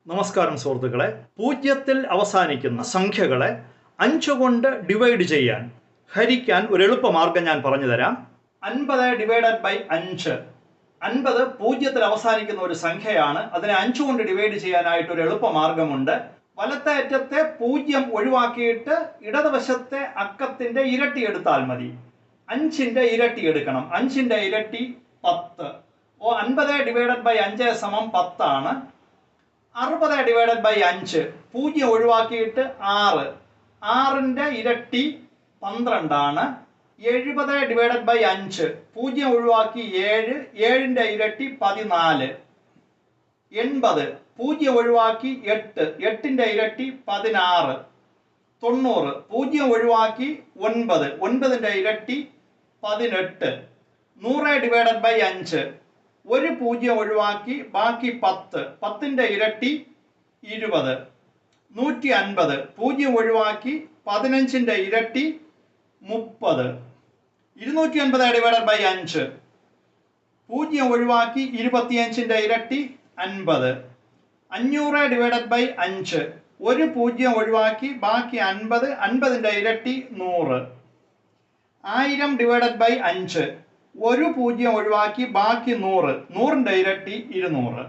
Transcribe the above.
നമസ്കാരം സുഹൃത്തുക്കളെ. പൂജ്യത്തിൽ അവസാനിക്കുന്ന സംഖ്യകളെ 5 കൊണ്ട് ഡിവൈഡ് ചെയ്യാൻ, ഹരിക്കാൻ ഒരു എളുപ്പമാർഗം ഞാൻ പറഞ്ഞു തരാം. 50/5. 50 പൂജ്യത്തിൽ അവസാനിക്കുന്ന ഒരു സംഖ്യയാണ്. അതിനെ 5 കൊണ്ട് ഡിവൈഡ് ചെയ്യാനായിട്ട് ഒരു എളുപ്പമാർഗമുണ്ട്. വലത്തെ അറ്റത്തെ 0 ഒഴിവാക്കിയിട്ട് ഇടതുവശത്തെ അക്കത്തിന്റെ ഇരട്ടി എടുത്താൽ മതി. 5ന്റെ ഇരട്ടി എടുക്കണം. 5ന്റെ ഇരട്ടി 10. 50/5 സമം 10 ആണ്. 60/5 0 ഒഴിവാക്കിയിട്ട് 6. 6ന്റെ ഇരട്ടി 12 ആണ്. 70/5 0 ഒഴിവാക്കി 7. 7ന്റെ ഇരട്ടി 14. 80 0 ഒഴിവാക്കി 8. 8ന്റെ ഇരട്ടി 16. 90 0 ഒഴിവാക്കി 9. 9ന്റെ ഇരട്ടി 18. 100/5 ഒരു 0 ഒഴിവാക്കി ബാക്കി 10. 10ന്റെ ഇരട്ടി 20. 150 0 ഒഴിവാക്കി 15ന്റെ ഇരട്ടി 30. 250/5 0 ഒഴിവാക്കി 25ന്റെ ഇരട്ടി 50. 500/5 ഒരു 0 ഒഴിവാക്കി ബാക്കി 50. 50ന്റെ ഇരട്ടി 100. 1000/5 ഒരു 0 ഒഴിവാക്കി ബാക്കി 100. 100ന്റെ ഇരട്ടി 200.